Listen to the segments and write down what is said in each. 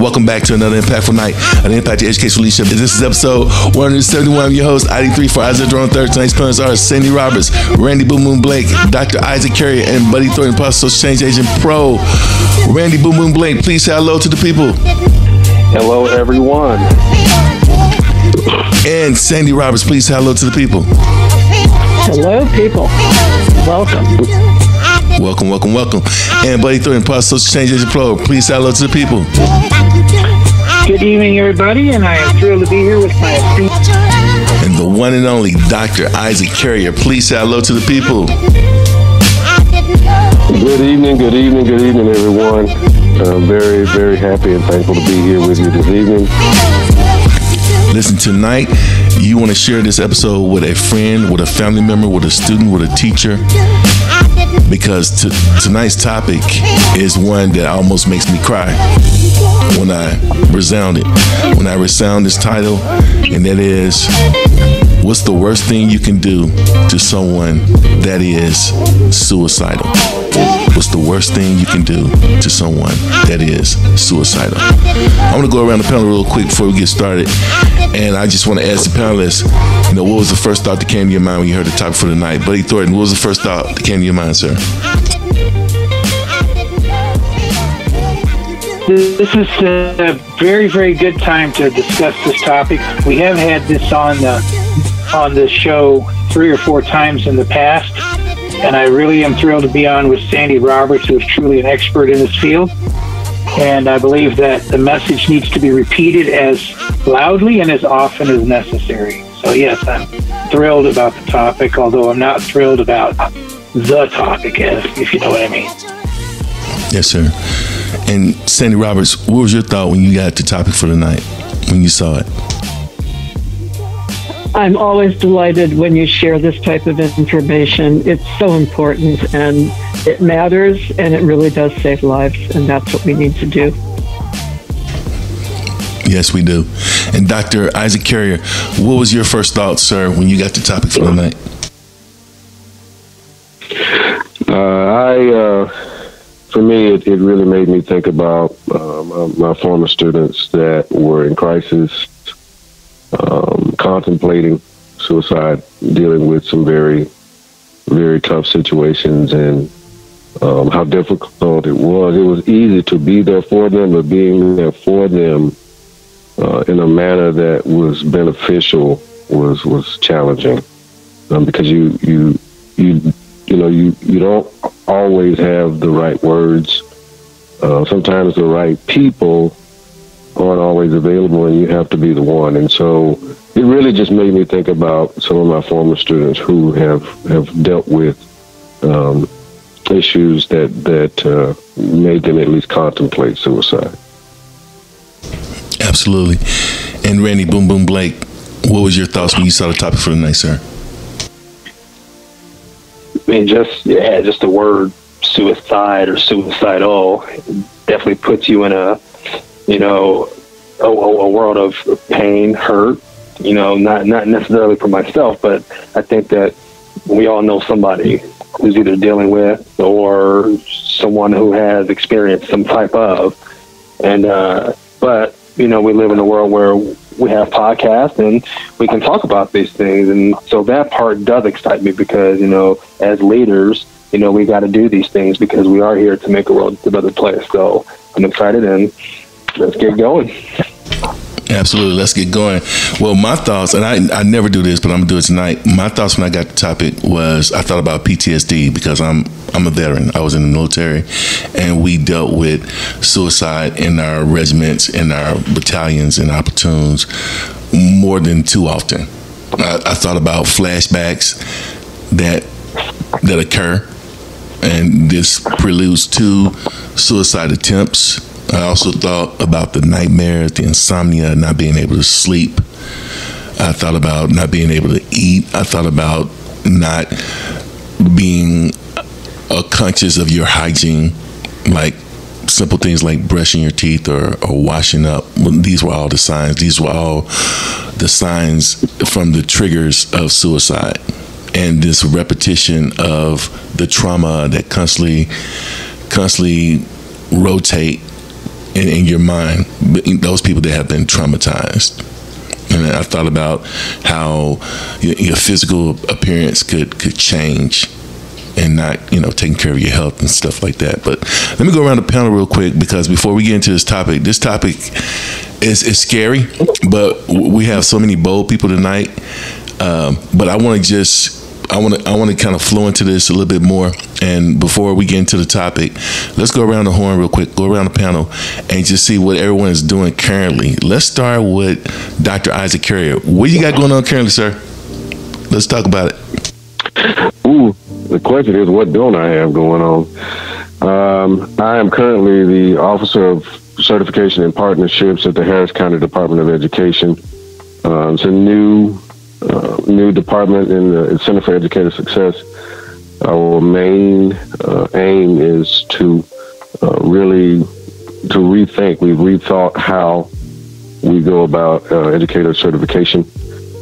Welcome back to another impactful night of the Impact Your Education Leadership. This is episode 171. I'm your host, ID3 for Isaiah Drone 3rd. Tonight's panelists are Sande Roberts, Randy Boom Boom Blake, Dr. Isaac Carrier, and Buddy Thornton, Social Change Agent Pro. Randy Boom Boom Blake, please say hello to the people. Hello, everyone. And Sande Roberts, please say hello to the people. Hello, people. Welcome. Welcome. And Buddy Thornton, Social Change Agent Pro, please say hello to the people. Good evening, everybody, and I am thrilled to be here with my esteemed and the one and only Dr. Isaac Carrier, please say hello to the people. Good evening, everyone. I'm very, very happy and thankful to be here with you this evening. Listen, tonight, you want to share this episode with a friend, with a family member, with a student, with a teacher, because tonight's topic is one that almost makes me cry when I resound this title, and that is, what's the worst thing you can do to someone that is suicidal? What's the worst thing you can do to someone that is suicidal? I'm going to go around the panel real quick before we get started. And I just want to ask the panelists, what was the first thought that came to your mind when you heard the topic for the night? Buddy Thornton, what was the first thought that came to your mind, sir? This is a very, very good time to discuss this topic. We have had this on the show 3 or 4 times in the past, and I really am thrilled to be on with Sande Roberts, who is truly an expert in this field. And I believe that the message needs to be repeated as loudly and as often as necessary. So yes, I'm thrilled about the topic, although I'm not thrilled about the topic, if you know what I mean. Yes, sir. And Sande Roberts, what was your thought when you got the topic for the night, when you saw it? I'm always delighted when you share this type of information. It's so important, and it matters, and it really does save lives, and that's what we need to do. Yes, we do. And Dr. Isaac Carrier, what was your first thought, sir, when you got the topic for the night? For me, it really made me think about my former students that were in crisis, contemplating suicide, dealing with some very, very tough situations, and how difficult it was. It was easy to be there for them, but being there for them in a manner that was beneficial was challenging, because you don't always have the right words. Sometimes the right people aren't always available, and you have to be the one. And so it really just made me think about some of my former students who have dealt with issues that made them at least contemplate suicide. Absolutely. And Randy Boom Boom Blake, what was your thoughts when you saw the topic for the night, sir? I mean, just the word suicide or suicidal definitely puts you in a world of pain, hurt, not necessarily for myself, but I think that we all know somebody who's either dealing with or someone who has experienced some type of, but we live in a world where we have podcasts and we can talk about these things. And so that part does excite me because, as leaders, we got to do these things because we are here to make the world a better place. So I'm excited, and let's get going. Absolutely. Let's get going. Well, my thoughts, and I never do this, but I'm going to do it tonight. My thoughts when I got the topic was I thought about PTSD because I'm a veteran. I was in the military, and we dealt with suicide in our regiments, in our battalions, in our platoons more than too often. I thought about flashbacks that occur, and this preludes to suicide attempts. I also thought about the nightmares, the insomnia, not being able to sleep. I thought about not being able to eat. I thought about not being conscious of your hygiene, like simple things like brushing your teeth or washing up. These were all the signs. These were all the signs from the triggers of suicide. And this repetition of the trauma that constantly rotate in your mind, those people that have been traumatized. And I thought about how your physical appearance could change, and not, taking care of your health and stuff like that. But let me go around the panel real quick, because before we get into this topic is scary, but we have so many bold people tonight. But I want to kind of flow into this a little bit more. And before we get into the topic, let's go around the horn real quick, go around the panel, and just see what everyone is doing currently. Let's start with Dr. Isaac Carrier. What you got going on currently, sir? Let's talk about it. Ooh, the question is, what don't I have going on? I am currently the Officer of Certification and Partnerships at the Harris County Department of Education. It's a new department in the Center for Educator Success. Our main aim is to really rethink. We've rethought how we go about educator certification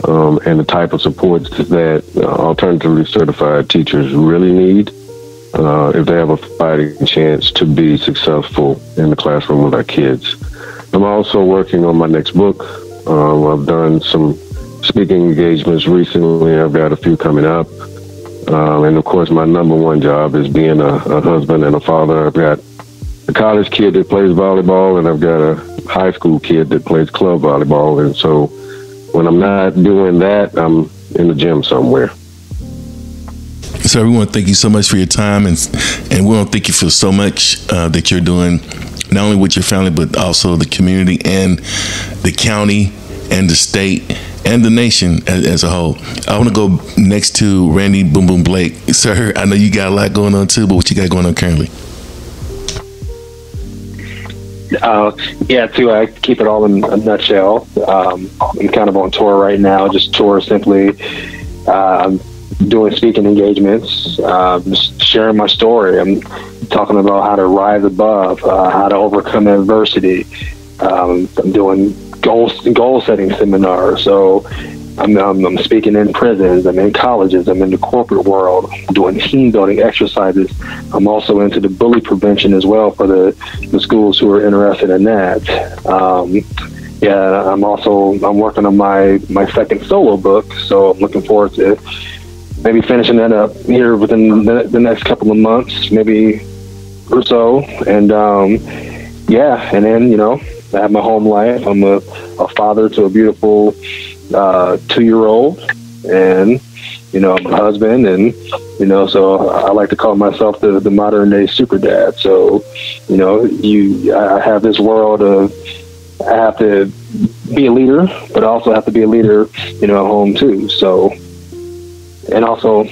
and the type of supports that alternatively certified teachers really need if they have a fighting chance to be successful in the classroom with our kids. I'm also working on my next book. I've done some speaking engagements recently. I've got a few coming up. And of course, my number one job is being a husband and a father. I've got a college kid that plays volleyball, and I've got a high school kid that plays club volleyball. And so when I'm not doing that, I'm in the gym somewhere. So we want to thank you so much for your time, and we want to thank you for so much that you're doing, not only with your family, but also the community and the county and the state and the nation as a whole. I want to go next to Randy Boom Boom Blake. Sir, I know you got a lot going on too, but what you got going on currently? I keep it all in a nutshell. I'm kind of on tour right now, just tour simply. I'm doing speaking engagements, just sharing my story. I'm talking about how to rise above, how to overcome adversity. I'm doing goal setting seminars. So I'm speaking in prisons, I'm in colleges, I'm in the corporate world, I'm doing team building exercises. I'm also into the bully prevention as well for the schools who are interested in that. I'm working on my second solo book, so I'm looking forward to maybe finishing that up here within the next couple of months, maybe or so. And and then I have my home life. I'm a father to a beautiful 2-year-old, and I'm a husband, and so I like to call myself the modern day super dad. So I have this world of, I have to be a leader, but I also have to be a leader at home too. So, and also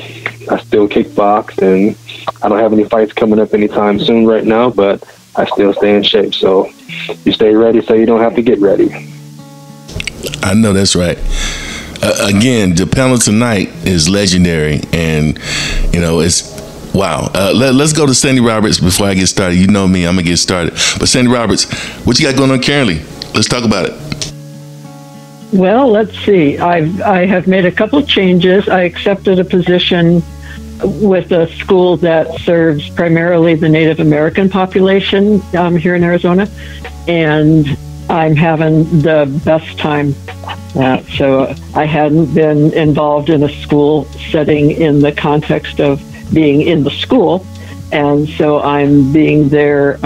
I still kickbox, and I don't have any fights coming up anytime soon right now, but I still stay in shape. So you stay ready so you don't have to get ready. I know that's right. Again, the panel tonight is legendary, and it's wow. Let's go to Sandy Roberts before I get started. You know me, I'm gonna get started. But Sandy Roberts, what you got going on currently? Let's talk about it. Well, let's see. I have made a couple changes. I accepted a position with a school that serves primarily the Native American population here in Arizona, and I'm having the best time. So I hadn't been involved in a school setting in the context of being in the school, and so I'm being their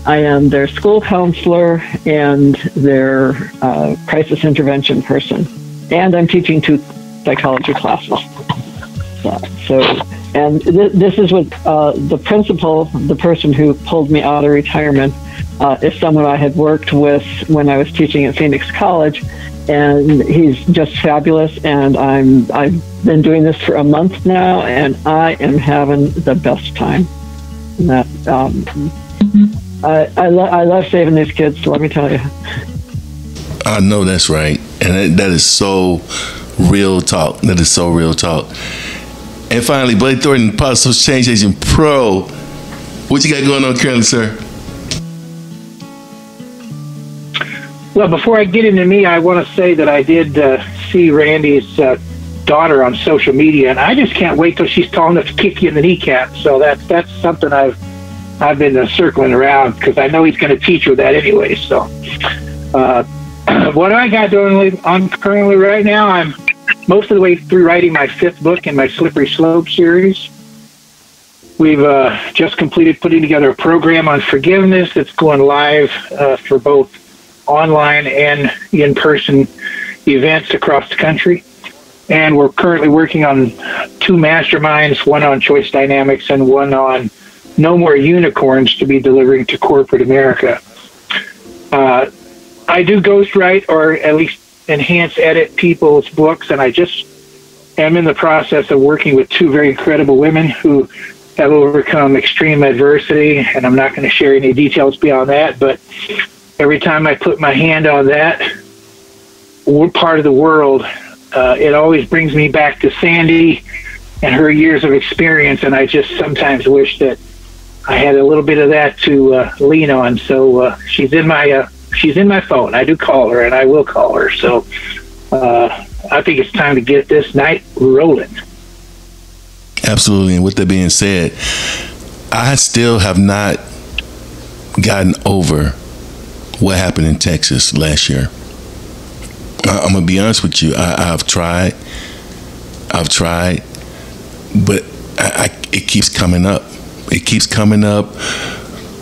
I am their school counselor and their crisis intervention person, and I'm teaching 2 psychology classes. And this is what the principal, the person who pulled me out of retirement, is someone I had worked with when I was teaching at Phoenix College, and he's just fabulous. And I've been doing this for a month now, and I am having the best time. And that I love saving these kids. Let me tell you. I know that's right, and that is so real talk. That is so real talk. And finally, Blake Thornton, Positive Change Agent Pro. What you got going on currently, sir? Well, before I get into me, I want to say that I did see Randy's daughter on social media, and I just can't wait till she's tall enough to kick you in the kneecap. So that's something I've I've been circling around because I know he's going to teach with that anyway. So, what do I got doing on currently right now? I'm most of the way through writing my 5th book in my Slippery Slope series. We've just completed putting together a program on forgiveness that's going live for both online and in-person events across the country. And we're currently working on 2 masterminds, one on choice dynamics and one on no more unicorns to be delivering to corporate America. I do ghostwrite or at least enhance edit people's books, and I just am in the process of working with 2 very credible women who have overcome extreme adversity, and I'm not going to share any details beyond that, but every time I put my hand on that part of the world, it always brings me back to Sande and her years of experience, and I just sometimes wish that I had a little bit of that to lean on. So she's in my phone. I do call her, and I will call her. So I think it's time to get this night rolling. Absolutely. And with that being said, I still have not gotten over what happened in Texas last year. I'm going to be honest with you. I've tried, but it keeps coming up. It keeps coming up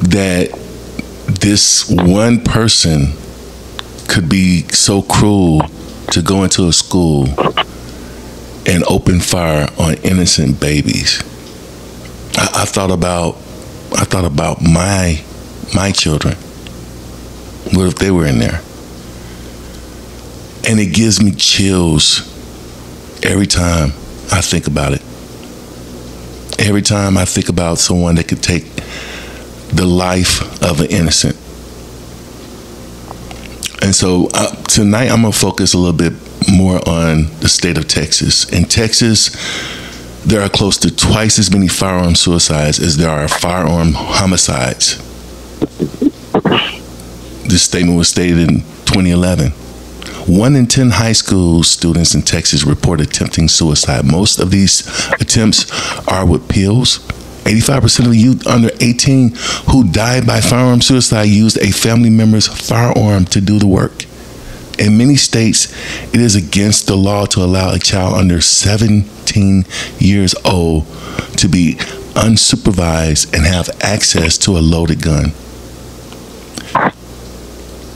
that this one person could be so cruel to go into a school and open fire on innocent babies. I thought about my children. What if they were in there? And it gives me chills every time I think about it. Every time I think about someone that could take the life of an innocent. And so tonight I'm going to focus a little bit more on the state of Texas. In Texas, there are close to twice as many firearm suicides as there are firearm homicides. This statement was stated in 2011. 1 in 10 high school students in Texas report attempting suicide. Most of these attempts are with pills. 85% of the youth under 18 who died by firearm suicide used a family member's firearm to do the work. In many states, it is against the law to allow a child under 17 years old to be unsupervised and have access to a loaded gun.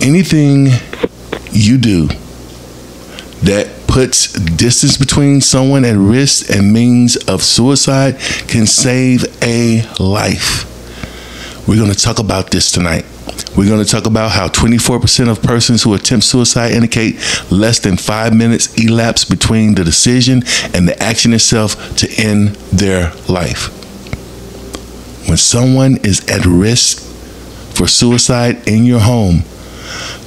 Anything you do that puts distance between someone at risk and means of suicide can save a life. We're going to talk about this tonight. We're going to talk about how 24% of persons who attempt suicide indicate less than 5 minutes elapse between the decision and the action itself to end their life. When someone is at risk for suicide in your home,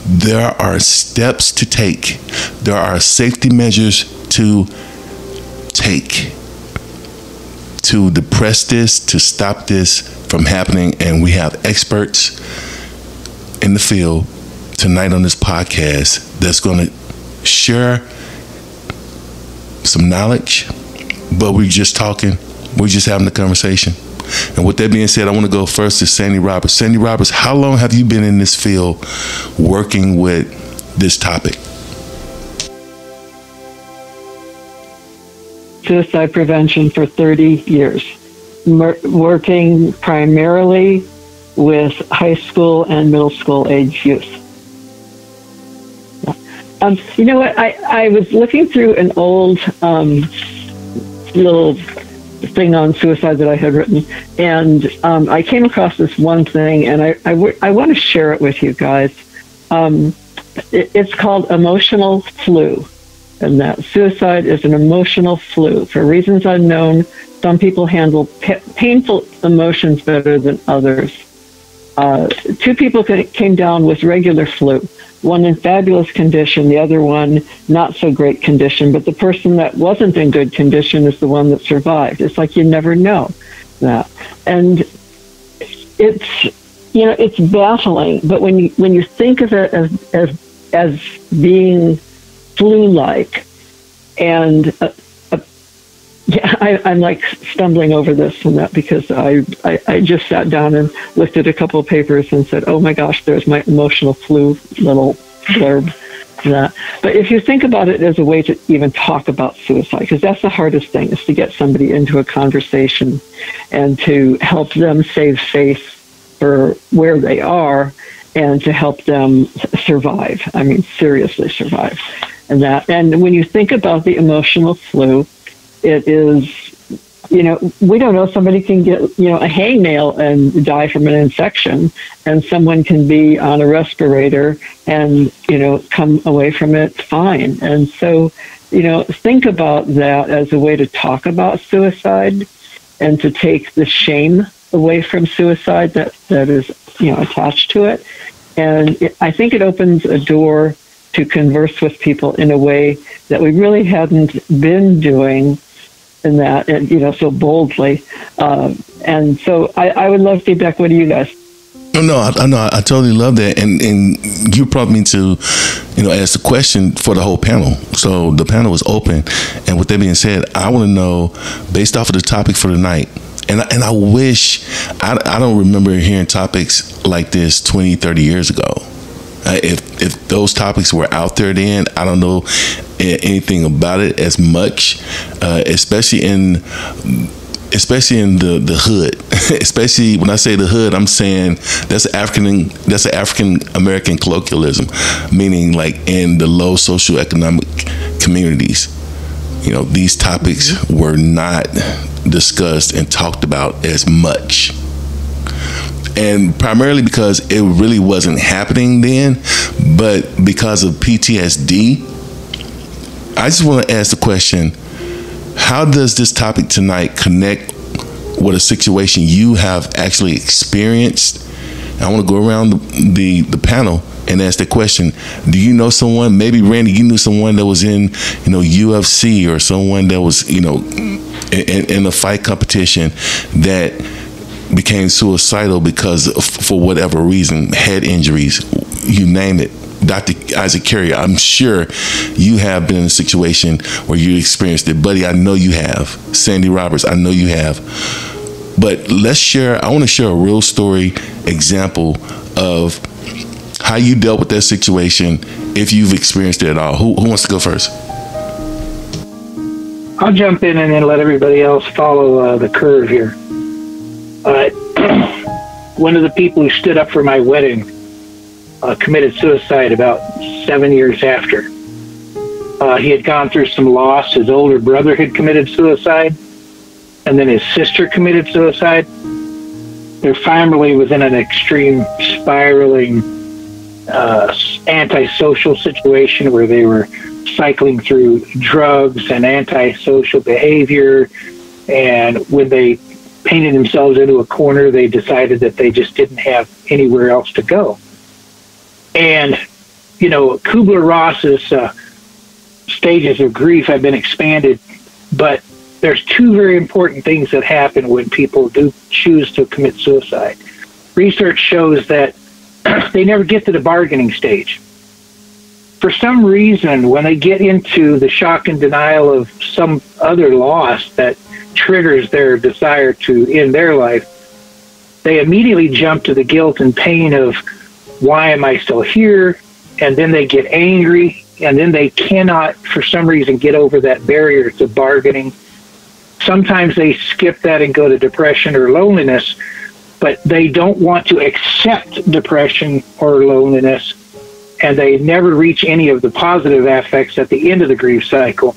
there are steps to take. There are safety measures to take to depress this, to stop this from happening. And we have experts in the field tonight on this podcast that's going to share some knowledge, but we're just talking. We're just having a conversation. And with that being said, I want to go first to Sande Roberts. Sande Roberts, how long have you been in this field working with this topic? Suicide prevention for 30 years, working primarily with high school and middle school age youth. You know what? I was looking through an old little thing on suicide that I had written, and I came across this one thing, and I want to share it with you guys. It's called emotional flu, and that suicide is an emotional flu. For reasons unknown, some people handle painful emotions better than others. 2 people came down with regular flu, one in fabulous condition, the other one not so great condition, but the person that wasn't in good condition is the one that survived. It's like you never know that. And it's baffling, but when you think of it as being flu-like, and Yeah, I'm like stumbling over this and that because I just sat down and looked at a couple of papers and said, oh my gosh, there's my emotional flu little blurb. That. But if you think about it as a way to even talk about suicide, because that's the hardest thing, is to get somebody into a conversation and to help them save face for where they are and to help them survive. I mean, seriously survive. And when you think about the emotional flu, it is, we don't know, somebody can get, a hangnail and die from an infection, and someone can be on a respirator and, come away from it fine. And so, think about that as a way to talk about suicide and to take the shame away from suicide that is, attached to it. And I think it opens a door to converse with people in a way that we really hadn't been doing in that, and so boldly. And so I would love feedback. What do you guys? No, I totally love that, and you prompted me to, ask the question for the whole panel. So the panel is open, and with that being said, I want to know, based off of the topic for tonight, and I wish I don't remember hearing topics like this 20, 30 years ago. If those topics were out there then, I don't know anything about it as much, especially in the hood. Especially when I say the hood, I'm saying that's an African American colloquialism, meaning like in the low socioeconomic communities. These topics were not discussed and talked about as much. And primarily because it really wasn't happening then, but because of PTSD, I just want to ask the question, how does this topic tonight connect with a situation you have actually experienced? I want to go around the panel and ask the question, do you know someone, maybe Randy, you knew someone that was in, UFC, or someone that was, in a fight competition that became suicidal because for whatever reason, head injuries, you name it. Dr. Isaac Carrier, I'm sure you have been in a situation where you experienced it. Buddy, I know you have. Sandy Roberts, I know you have. But I want to share a real story example of how you dealt with that situation, if you've experienced it at all. Who wants to go first? I'll jump in and then let everybody else follow the curve here. One of the people who stood up for my wedding committed suicide about 7 years after. He had gone through some loss. His older brother had committed suicide, and then his sister committed suicide. Their family was in an extreme spiraling antisocial situation where they were cycling through drugs and antisocial behavior, and when they painted themselves into a corner, they decided that they just didn't have anywhere else to go. And, Kubler-Ross's stages of grief have been expanded, but there's two very important things that happen when people do choose to commit suicide. Research shows that they never get to the bargaining stage. For some reason, when they get into the shock and denial of some other loss that triggers their desire to end their life, they immediately jump to the guilt and pain of, why am I still here? And then they get angry, and then they cannot, for some reason, get over that barrier to bargaining. Sometimes they skip that and go to depression or loneliness, but they don't want to accept depression or loneliness, and they never reach any of the positive affects at the end of the grief cycle.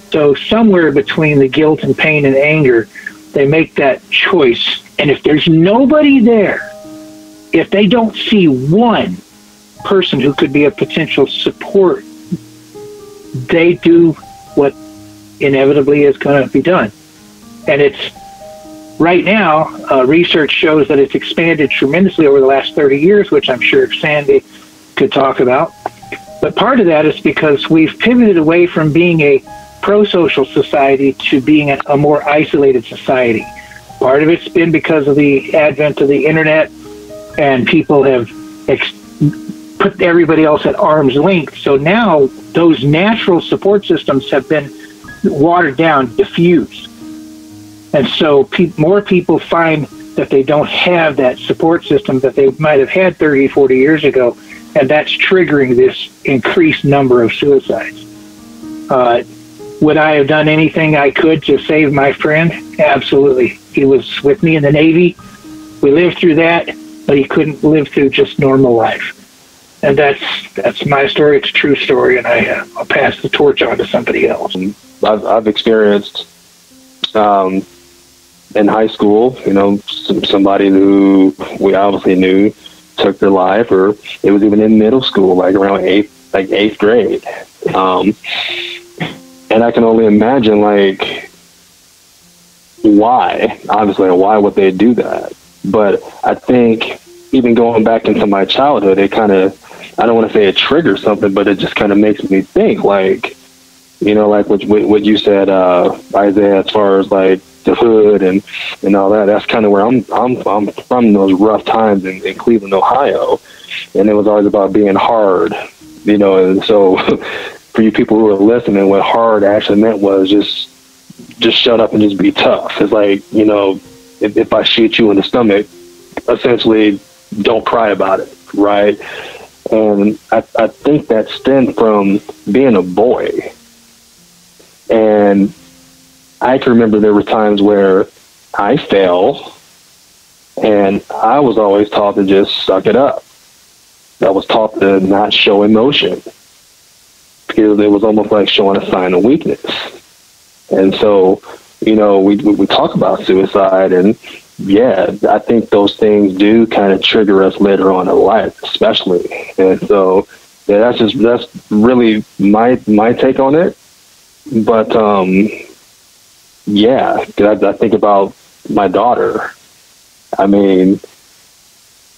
So somewhere between the guilt and pain and anger, they make that choice. And if there's nobody there, if they don't see one person who could be a potential support, they do what inevitably is going to be done. And it's right now, research shows that it's expanded tremendously over the last 30 years, which I'm sure Sande could talk about. But part of that is because we've pivoted away from being a pro-social society to being a more isolated society. Part of it's been because of the advent of the internet, and people have put everybody else at arm's length. So now those natural support systems have been watered down, diffused. And so more people find that they don't have that support system that they might have had 30, 40 years ago, and that's triggering this increased number of suicides. Would I have done anything I could to save my friend? Absolutely. He was with me in the Navy. We lived through that, but he couldn't live through just normal life. And that's my story. It's a true story, and I'll pass the torch on to somebody else. I've experienced in high school, somebody who we obviously knew took their life, or it was even in middle school, like around eighth grade. And I can only imagine, why would they do that? But I think even going back into my childhood, it kind of, I don't want to say it triggers something, but it just kind of makes me think, what you said, Isaiah, as far as the hood and all that. That's kind of where I'm from, those rough times in Cleveland, Ohio, and it was always about being hard, and so for you people who are listening, what hard actually meant was just shut up and just be tough. It's if I shoot you in the stomach, essentially don't cry about it, right? And I think that stemmed from being a boy. And I can remember there were times where I fell, and I was always taught to just suck it up. I was taught to not show emotion, because it was almost like showing a sign of weakness. And so, we talk about suicide, and yeah, I think those things do kind of trigger us later on in life, especially. And so, yeah, that's really my take on it. But yeah, I think about my daughter. I mean,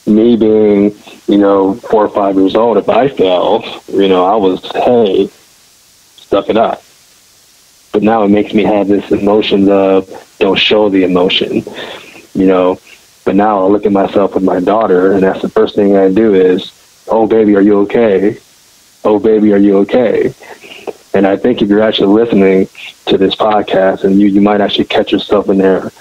me being, 4 or 5 years old, if I fell, I was, hey, stuck it up. But now it makes me have this emotion of don't show the emotion, But now I look at myself with my daughter, and that's the first thing I do is, oh, baby, are you okay? Oh, baby, are you okay? And I think if you're actually listening to this podcast, and you might actually catch yourself in there,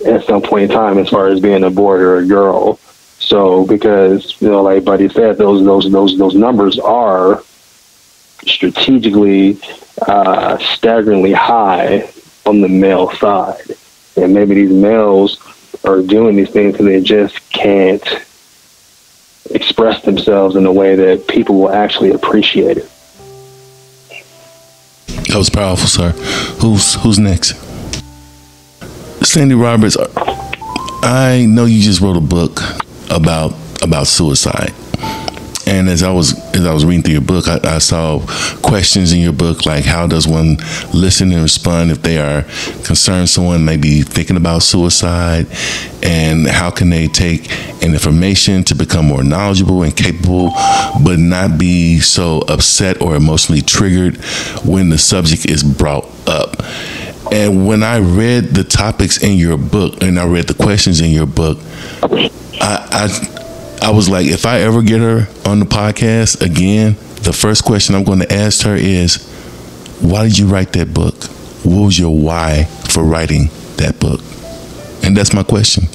at some point in time, as far as being a boy or a girl. So, because, like Buddy said, those numbers are strategically, staggeringly high on the male side. And maybe these males are doing these things because they just can't express themselves in a way that people will actually appreciate it. That was powerful, sir. Who's next? Sandy Roberts, I know you just wrote a book about suicide. And as I was reading through your book, I saw questions in your book like, how does one listen and respond if they are concerned someone may be thinking about suicide, and how can they take in information to become more knowledgeable and capable, but not be so upset or emotionally triggered when the subject is brought up. And when I read the topics in your book and I read the questions in your book, I was like, if I ever get her on the podcast again, the first question I'm going to ask her is, why did you write that book? What was your why for writing that book? And that's my question.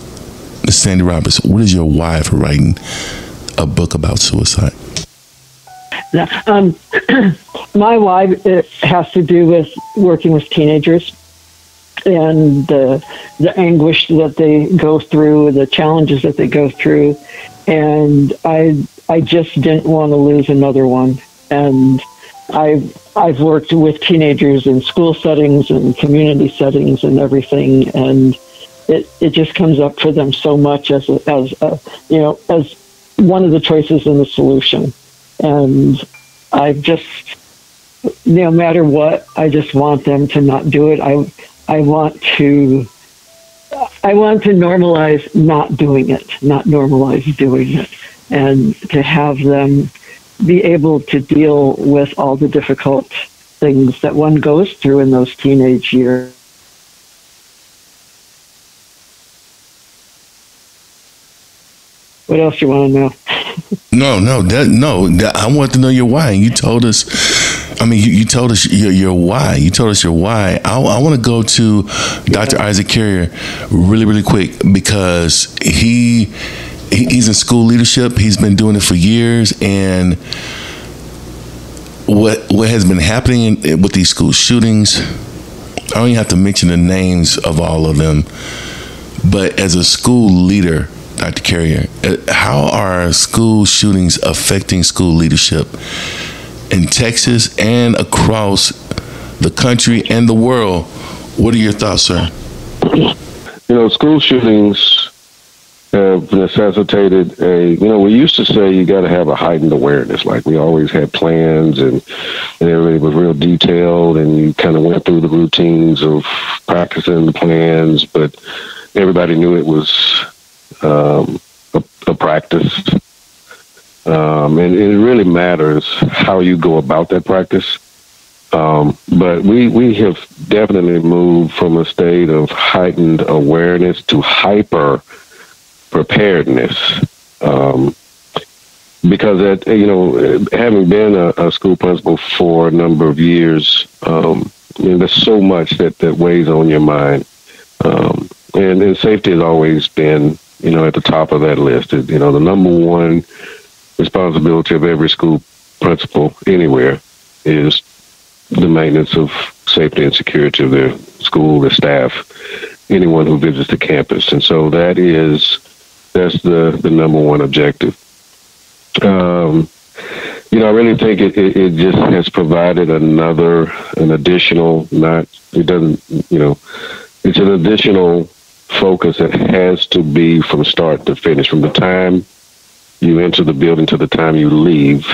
Ms. Sandy Roberts, what is your why for writing a book about suicide? My why has to do with working with teenagers and the anguish that they go through, the challenges that they go through. And I just didn't want to lose another one. And I've worked with teenagers in school settings and community settings and everything, and it just comes up for them so much as one of the choices in the solution. And I just, no matter what, I just want them to not do it. I want to normalize not doing it, not normalize doing it, and to have them be able to deal with all the difficult things that one goes through in those teenage years. What else do you want to know? No. I want to know your why. And you told us I mean, you told us your why. You told us your why. I want to go to Dr. Isaac Carrier really, really quick, because he's in school leadership. He's been doing it for years, and what has been happening with these school shootings, I don't even have to mention the names of all of them, but as a school leader, Dr. Carrier, how are school shootings affecting school leadership in Texas and across the country and the world? What are your thoughts, sir? School shootings have necessitated we used to say you got to have a heightened awareness. Like, we always had plans and everybody was real detailed, and you kind of went through the routines of practicing the plans, but everybody knew it was a practice. And it really matters how you go about that practice. But we have definitely moved from a state of heightened awareness to hyper preparedness. Because having been a school principal for a number of years, there's so much that weighs on your mind. And safety has always been, at the top of that list. The number one responsibility of every school principal anywhere is the maintenance of safety and security of their school, their staff, anyone who visits the campus. And so that's the number one objective. I really think it just has provided an additional, it's an additional focus that has to be from start to finish. From the time you enter the building to the time you leave,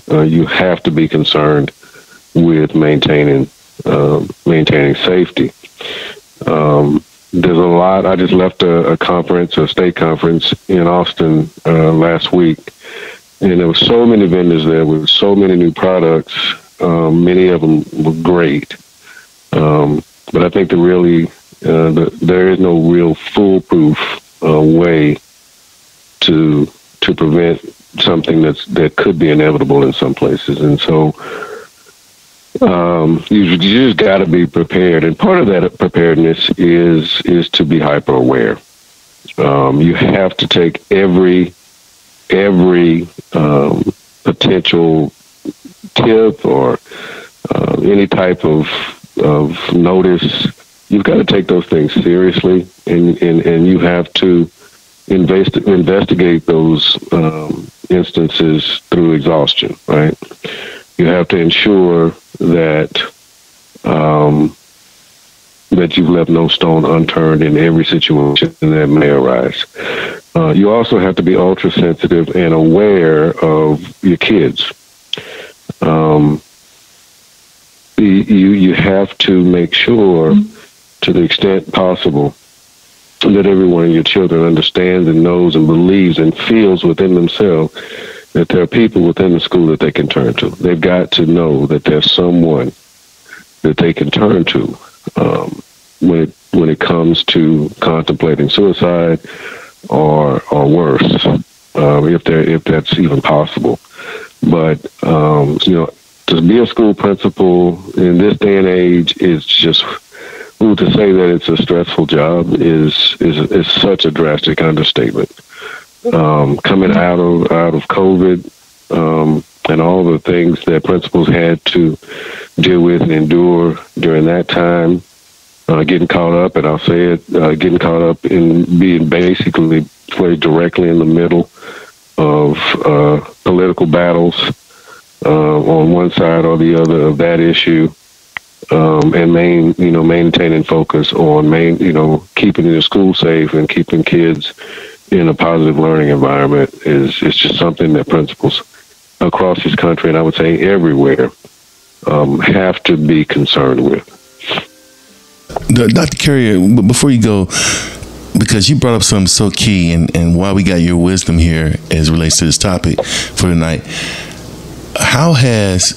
you have to be concerned with maintaining safety. There's a lot. I just left a state conference in Austin last week, and there were so many vendors there with so many new products. Many of them were great, but I think there is no real foolproof way to prevent something that could be inevitable in some places. And so you just got to be prepared. And part of that preparedness is to be hyper aware. You have to take every potential tip or any type of notice. You've got to take those things seriously, and you have to investigate those instances through exhaustion, right? You have to ensure that you've left no stone unturned in every situation that may arise. You also have to be ultra sensitive and aware of your kids. You have to make sure, to the extent possible, that every one of your children understands and knows and believes and feels within themselves that there are people within the school that they can turn to. They've got to know that there's someone that they can turn to when it comes to contemplating suicide or worse, if that's even possible. But to be a school principal in this day and age is just, to say that it's a stressful job is such a drastic understatement. Coming out of COVID and all the things that principals had to deal with and endure during that time, getting caught up, and I'll say it, getting caught up in being basically played directly in the middle of political battles on one side or the other of that issue. And maintaining focus on keeping the school safe and keeping kids in a positive learning environment is just something that principals across this country, and I would say everywhere, have to be concerned with. Dr. Carrier, before you go, because you brought up something so key, and why we got your wisdom here as it relates to this topic for tonight, how has,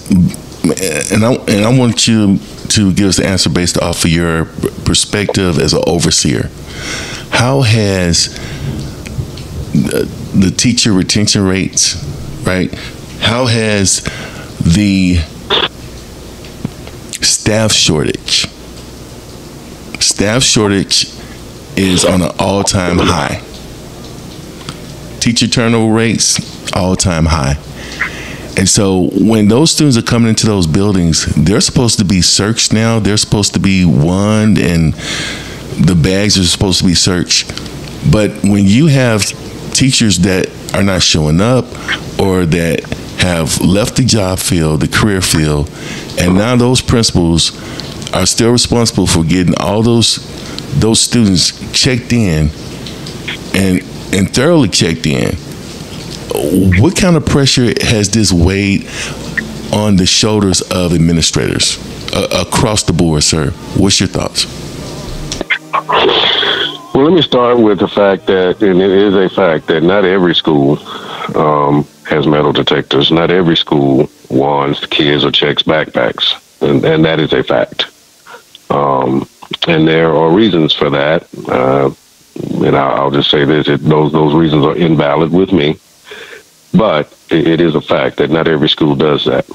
and I want you to give us the answer based off of your perspective as an overseer. How has the teacher retention rates, right? How has the staff shortage. Staff shortage is on an all-time high. Teacher turnover rates, all-time high. And so when those students are coming into those buildings, they're supposed to be searched now. They're supposed to be wand, and the bags are supposed to be searched. But when you have teachers that are not showing up, or that have left the job field, the career field, and now those principals are still responsible for getting all those students checked in and thoroughly checked in, what kind of pressure has this weighed on the shoulders of administrators across the board, sir? What's your thoughts? Well, let me start with the fact that, and it is a fact, that not every school has metal detectors. Not every school wands kids or checks backpacks, and that is a fact. And there are reasons for that. And I'll just say this: those reasons are invalid with me. But it is a fact that not every school does that.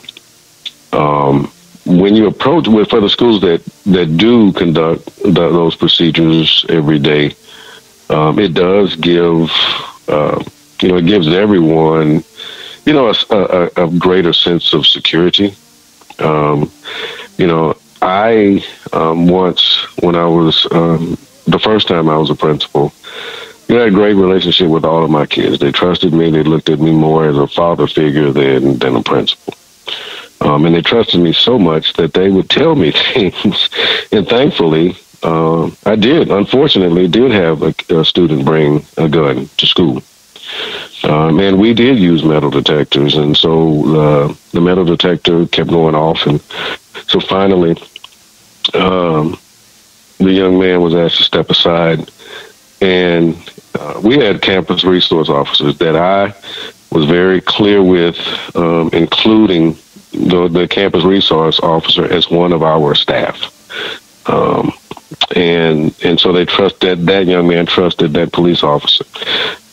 When you approach for the schools that do conduct those procedures every day, it does give it gives everyone a greater sense of security. I once, when I was the first time I was a principal, I had a great relationship with all of my kids. They trusted me. They looked at me more as a father figure than a principal. And they trusted me so much that they would tell me things. And thankfully, I unfortunately did have a student bring a gun to school. And we did use metal detectors. And so the metal detector kept going off. And so finally, the young man was asked to step aside. And we had campus resource officers that I was very clear with, including the campus resource officer as one of our staff. And so they trusted, that young man trusted that police officer.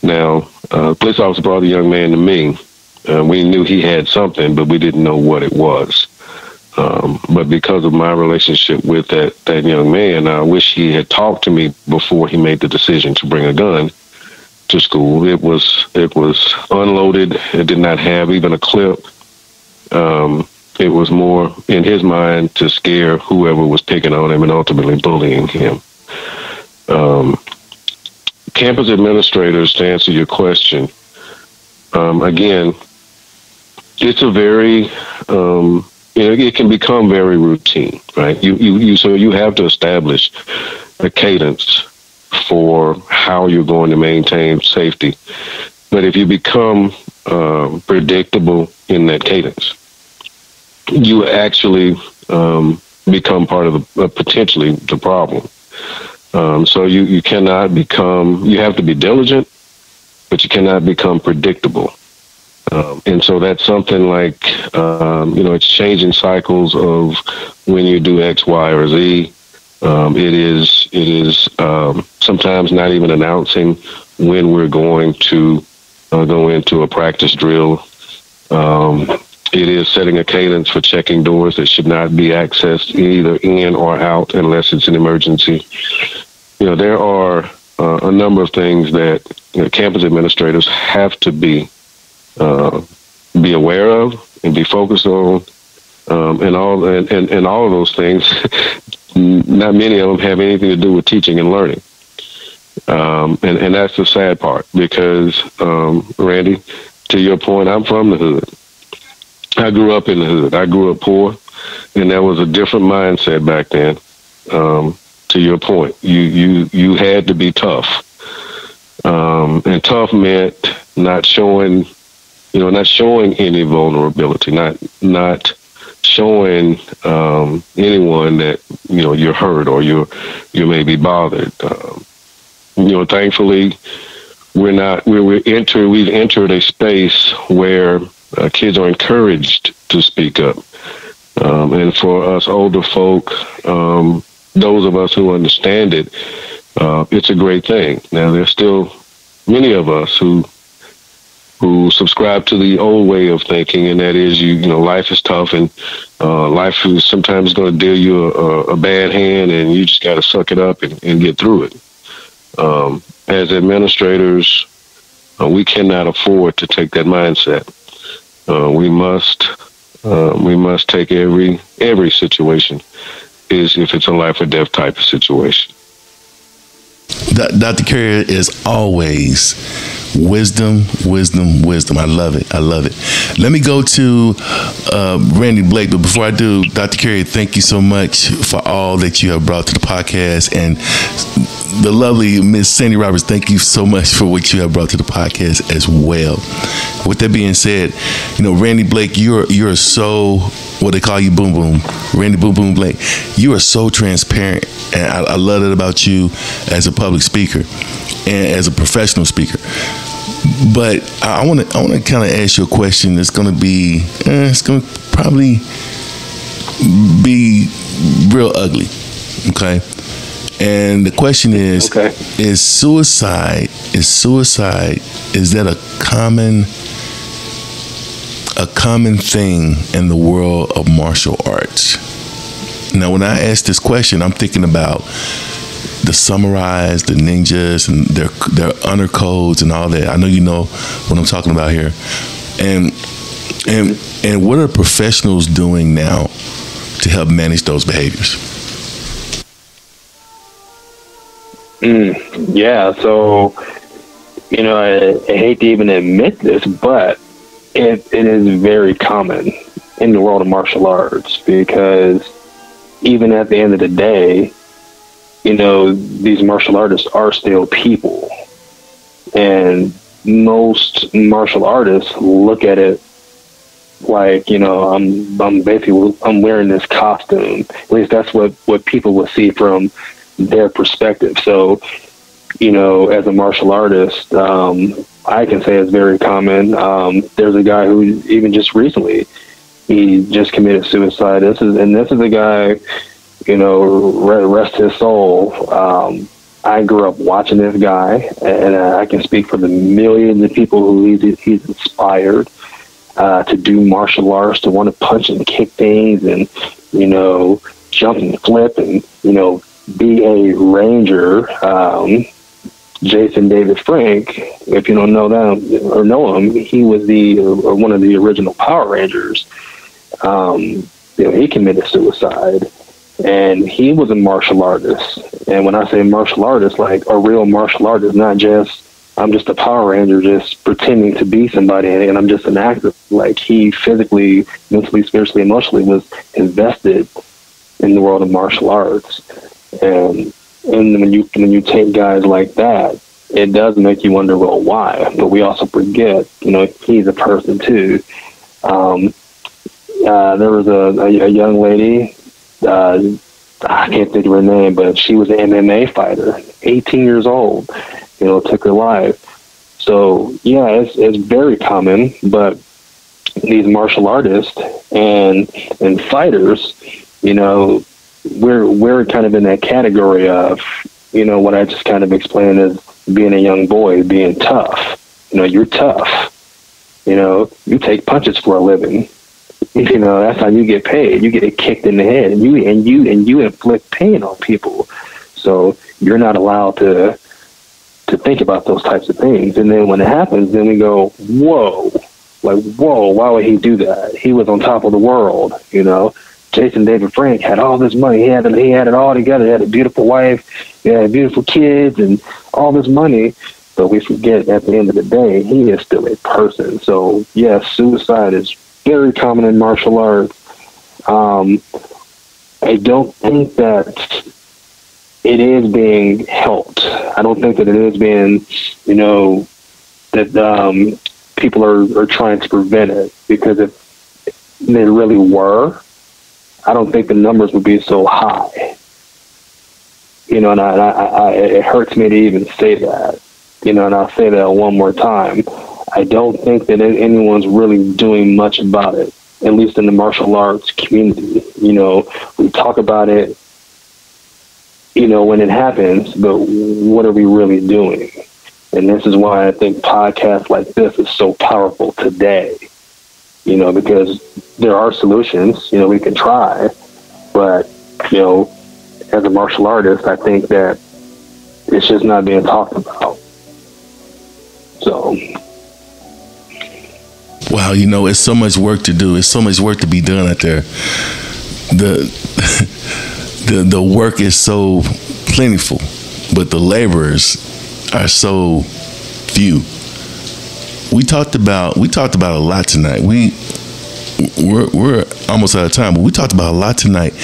Now, police officer brought the young man to me. We knew he had something, but we didn't know what it was. But because of my relationship with that young man, I wish he had talked to me before he made the decision to bring a gun to school. It was unloaded. It did not have even a clip. It was more in his mind to scare whoever was picking on him and ultimately bullying him. Campus administrators, to answer your question, again, it's a very it can become very routine, right? So you have to establish a cadence for how you're going to maintain safety. But if you become predictable in that cadence, you actually become part of potentially the problem. So you cannot become, you have to be diligent, but you cannot become predictable. And so that's something like, it's changing cycles of when you do X, Y, or Z. It is sometimes not even announcing when we're going to go into a practice drill. It is setting a cadence for checking doors that should not be accessed either in or out unless it's an emergency. There are a number of things that campus administrators have to be aware of and be focused on, and all of those things. Not many of them have anything to do with teaching and learning, and that's the sad part. Because Randy, to your point, I'm from the hood. I grew up in the hood. I grew up poor, and there was a different mindset back then. To your point, you had to be tough, and tough meant not showing any vulnerability, not showing anyone that you're hurt or you may be bothered. Thankfully, we've entered a space where kids are encouraged to speak up, and for us older folk, those of us who understand it, it's a great thing. Now, there's still many of us who who subscribe to the old way of thinking, and that is, you know, life is tough, and life is sometimes going to deal you a bad hand, and you just got to suck it up and get through it. As administrators, we cannot afford to take that mindset. We must take every situation is if it's a life or death type of situation. Dr. Carrier is always wisdom. I love it. Let me go to Randy Blake, but before I do, Dr. Carrier, thank you so much for all that you have brought to the podcast, and the lovely Miss Sandy Roberts, thank you so much for what you have brought to the podcast as well. With that being said, you know, Randy Blake, you're so, what they call you, Boom Boom, Randy Boom Boom Blake. You are so transparent, and I love that about you as a public speaker and as a professional speaker. But I want to kind of ask you a question that's going to be, it's going to probably be real ugly, okay? And the question is, okay, is suicide, is that a common thing in the world of martial arts? Now, when I ask this question, I'm thinking about the samurais, the ninjas, and their honor codes and all that. I know you know what I'm talking about here. And what are professionals doing now to help manage those behaviors? Yeah, so, you know, I hate to even admit this, but it is very common in the world of martial arts, because even at the end of the day, you know, these martial artists are still people. And most martial artists look at it like, you know, I'm wearing this costume. At least that's what people will see from their perspective. So, you know, as a martial artist, I can say it's very common. There's a guy who even just recently, he just committed suicide. This is a guy, you know, rest his soul. I grew up watching this guy, and I can speak for the millions of people who he's inspired to do martial arts, to want to punch and kick things, and, you know, jump and flip, and, you know, be a ranger. Jason David Frank, if you don't know them or know him, he was one of the original Power Rangers. You know, he committed suicide, and he was a martial artist. And when I say martial artist, like a real martial artist, not just, I'm just a Power Ranger just pretending to be somebody and I'm just an actor. Like, he physically, mentally, spiritually, emotionally was invested in the world of martial arts. And when you take guys like that, it does make you wonder, well, why? But we also forget, you know, he's a person too. There was a young lady, I can't think of her name, but she was an MMA fighter, 18 years old, you know, took her life. So, yeah, it's very common, but these martial artists and fighters, you know, we're kind of in that category of, you know, what I just kind of explained as being a young boy, being tough. You know, you're tough. You know, you take punches for a living. You know, that's how you get paid. You get kicked in the head, and you inflict pain on people. So you're not allowed to think about those types of things. And then when it happens, then we go, whoa, why would he do that? He was on top of the world, you know. Jason David Frank had all this money. He had it all together. He had a beautiful wife. He had beautiful kids and all this money. But we forget at the end of the day, he is still a person. So, yes, suicide is very common in martial arts. I don't think that it is being helped. I don't think that it is being, you know, that people are trying to prevent it. Because if they really were, I don't think the numbers would be so high. You know, and it hurts me to even say that. You know, and I'll say that one more time. I don't think that anyone's really doing much about it, at least in the martial arts community. You know, we talk about it, you know, when it happens, but what are we really doing? And this is why I think podcasts like this is so powerful today, because there are solutions, we can try, but, as a martial artist, I think that it's just not being talked about. So. Wow, it's so much work to do. It's so much work to be done out there. The work is so plentiful, but the laborers are so few. We talked about a lot tonight. We're almost out of time, but we talked about a lot tonight,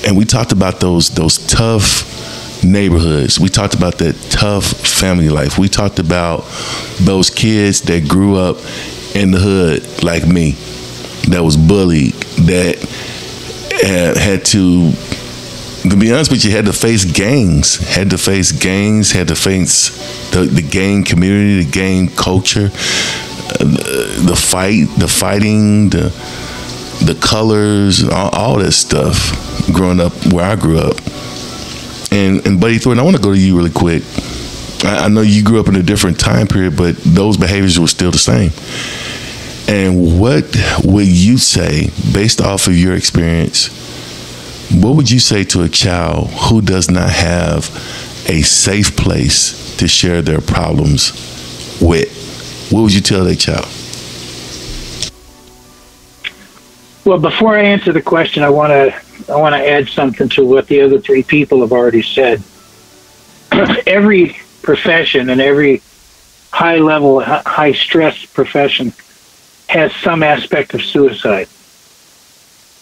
and we talked about those tough neighborhoods. We talked about that tough family life. We talked about those kids that grew up in the hood like me, that was bullied, that had to be honest with you, had to face gangs, had to face the gang community, the gang culture, the fighting, the colors, all that stuff growing up where I grew up. And Buddy Thornton, I want to go to you really quick. I know you grew up in a different time period, but those behaviors were still the same. And what would you say, based off of your experience, what would you say to a child who does not have a safe place to share their problems with? What would you tell that child? Well, before I answer the question, I want to add something to what the other three people have already said. Every profession and every high-level, high-stress profession has some aspect of suicide.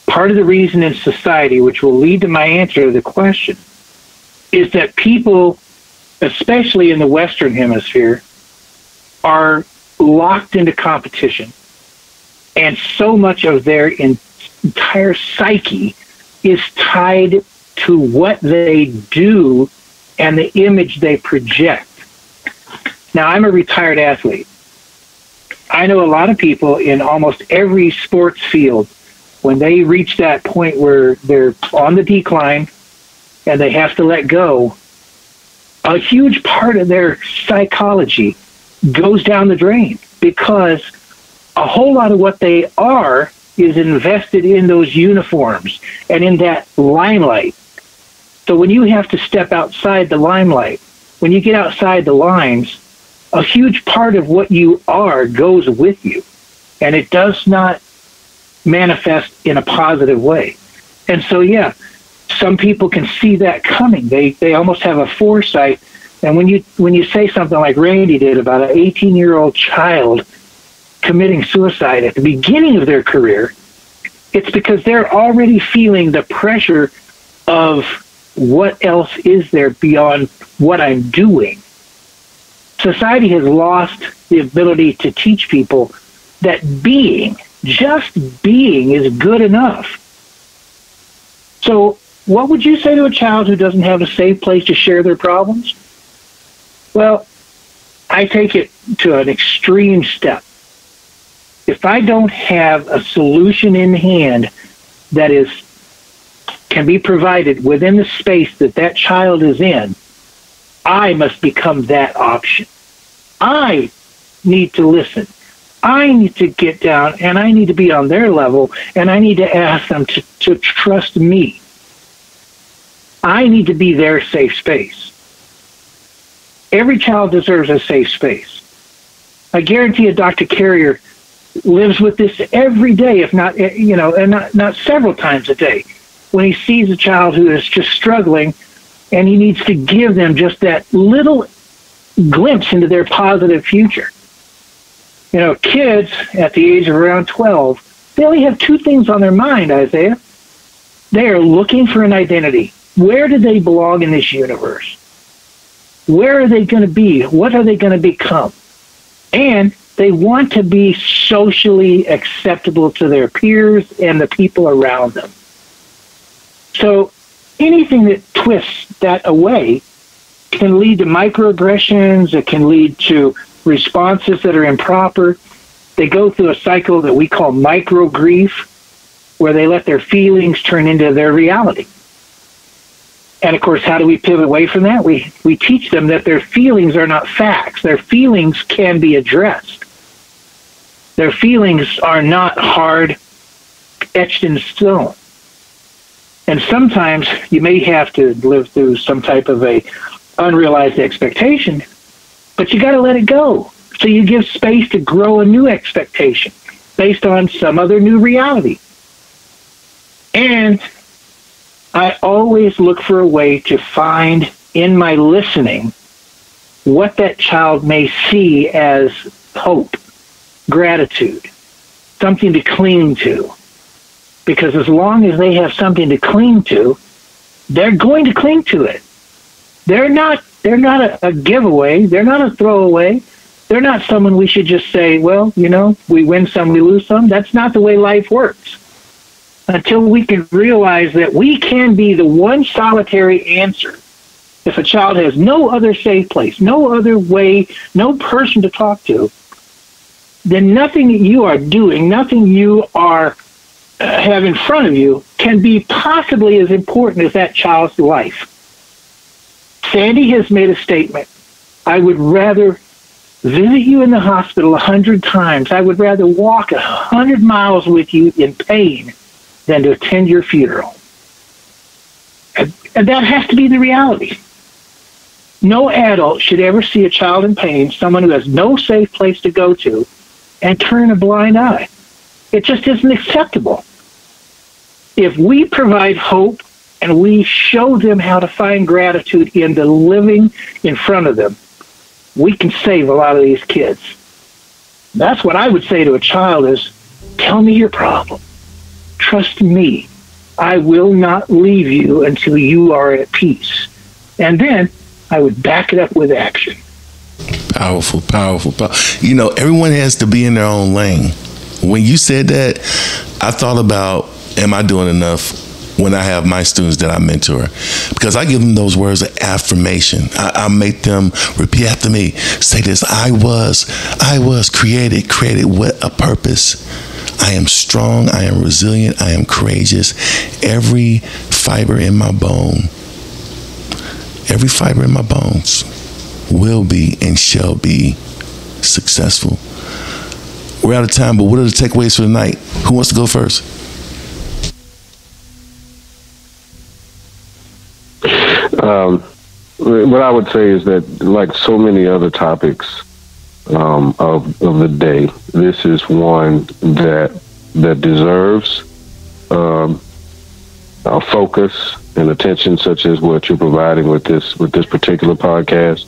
Part of the reason in society, which will lead to my answer to the question, is that people, especially in the Western Hemisphere, are locked into competition. And so much of their entire psyche is tied to what they do and the image they project. Now, I'm a retired athlete. I know a lot of people in almost every sports field, when they reach that point where they're on the decline and they have to let go, a huge part of their psychology goes down the drain because a whole lot of what they are is invested in those uniforms and in that limelight. So when you have to step outside the limelight, when you get outside the lines, a huge part of what you are goes with you, and it does not manifest in a positive way. And so, yeah, some people can see that coming. They almost have a foresight. And when you say something like Randy did about an 18-year-old child committing suicide at the beginning of their career, it's because they're already feeling the pressure of what else is there beyond what I'm doing. Society has lost the ability to teach people that just being is good enough. So what would you say to a child who doesn't have a safe place to share their problems? Well, I take it to an extreme step. If I don't have a solution in hand that can be provided within the space that child is in, I must become that option. I need to listen. I need to get down and I need to be on their level and I need to ask them to trust me. I need to be their safe space. Every child deserves a safe space. I guarantee you Dr. Carrier lives with this every day, if not, and not several times a day, when he sees a child who is just struggling and he needs to give them just that little glimpse into their positive future. Kids at the age of around 12, they only have two things on their mind, Isaiah. They are looking for an identity. Where do they belong in this universe? Where are they going to be? What are they going to become? And they want to be socially acceptable to their peers and the people around them. So anything that twists that away can lead to microaggressions. It can lead to responses that are improper. They go through a cycle that we call micro grief, where they let their feelings turn into their reality. And of course, how do we pivot away from that? We teach them that their feelings are not facts. Their feelings can be addressed. Their feelings are not hard, etched in stone. And sometimes you may have to live through some type of a unrealized expectation, but you got to let it go. So you give space to grow a new expectation based on some other new reality. And I always look for a way to find in my listening what that child may see as hope, gratitude, something to cling to. Because as long as they have something to cling to, they're going to cling to it. They're not a giveaway. They're not a throwaway. They're not someone we should just say, well, we win some, we lose some. That's not the way life works. Until we can realize that we can be the one solitary answer. If a child has no other safe place, no other way, no person to talk to, then nothing that you are doing, nothing you are have in front of you can be possibly as important as that child's life. Sandy has made a statement. I would rather visit you in the hospital 100 times. I would rather walk 100 miles with you in pain than to attend your funeral. And that has to be the reality. No adult should ever see a child in pain, someone who has no safe place to go to, and turn a blind eye. It just isn't acceptable. If we provide hope and we show them how to find gratitude in the living in front of them, we can save a lot of these kids. That's what I would say to a child is, tell me your problem. Trust me. I will not leave you until you are at peace. And then I would back it up with action. Powerful, powerful. Everyone has to be in their own lane. When you said that, I thought about, am I doing enough when I have my students that I mentor? Because I give them those words of affirmation. I make them repeat after me. Say this, I was created with a purpose. I am strong, I am resilient, I am courageous. Every fiber in my bones will be and shall be successful. We're out of time, but what are the takeaways for tonight? Who wants to go first? What I would say is that, like so many other topics of the day, this is one that deserves a focus and attention, such as what you're providing with this particular podcast.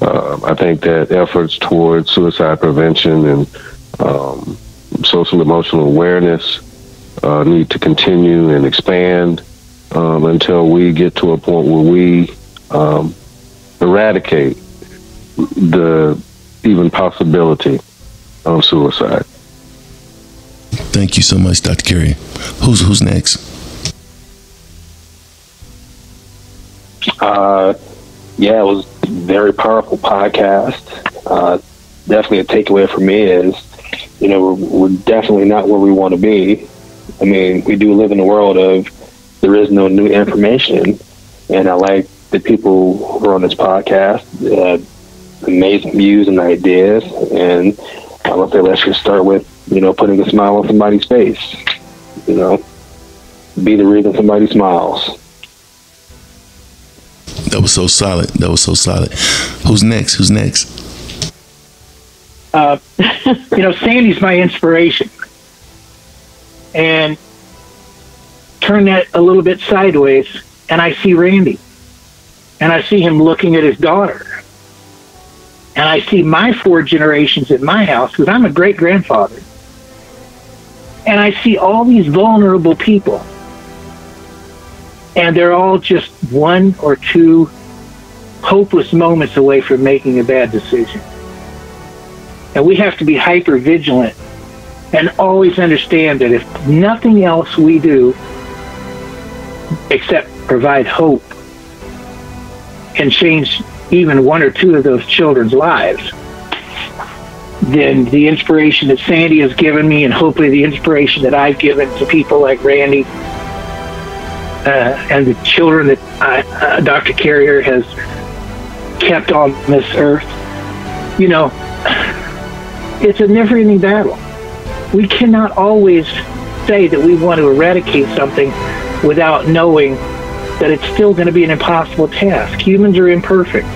I think that efforts towards suicide prevention and social emotional awareness need to continue and expand until we get to a point where we eradicate the even possibility of suicide. Thank you so much, Dr. Carey. Who's next? It was a very powerful podcast. Definitely a takeaway for me is, we're definitely not where we want to be. I mean, we do live in a world of there is no new information, and I like the people who are on this podcast, amazing views and ideas, and I would say let's just start with, putting a smile on somebody's face. Be the reason somebody smiles. That was so solid. Who's next? Sandy's my inspiration. And turn that a little bit sideways, and I see Randy. And I see him looking at his daughter. And I see my 4 generations in my house, because I'm a great-grandfather. And I see all these vulnerable people. And they're all just 1 or 2 hopeless moments away from making a bad decision. And we have to be hyper vigilant and always understand that if nothing else we do except provide hope can change even 1 or 2 of those children's lives, then the inspiration that Sandy has given me, and hopefully the inspiration that I've given to people like Randy, and the children that Dr. Carrier has kept on this earth. You know, it's a never-ending battle. We cannot always say that we want to eradicate something without knowing that it's still going to be an impossible task. Humans are imperfect.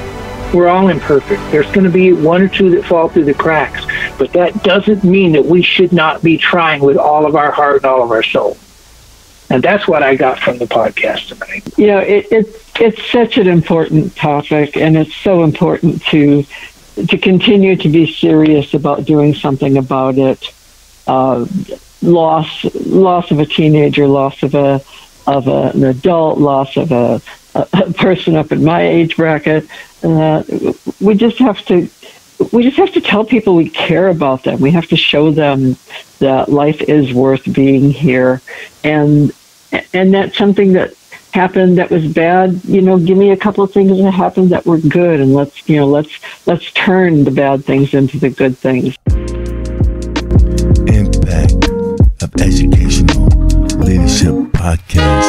We're all imperfect. There's going to be one or two that fall through the cracks, but that doesn't mean that we should not be trying with all of our heart and all of our soul. And that's what I got from the podcast tonight. You know, it's such an important topic, and it's so important to continue to be serious about doing something about it. Loss of a teenager, loss of an adult, loss of a person up in my age bracket. We just have to tell people we care about them. We have to show them that life is worth being here, and that's something that happened that was bad. You know, give me a couple of things that happened that were good, and let's turn the bad things into the good things. Impact of Educational Leadership Podcast.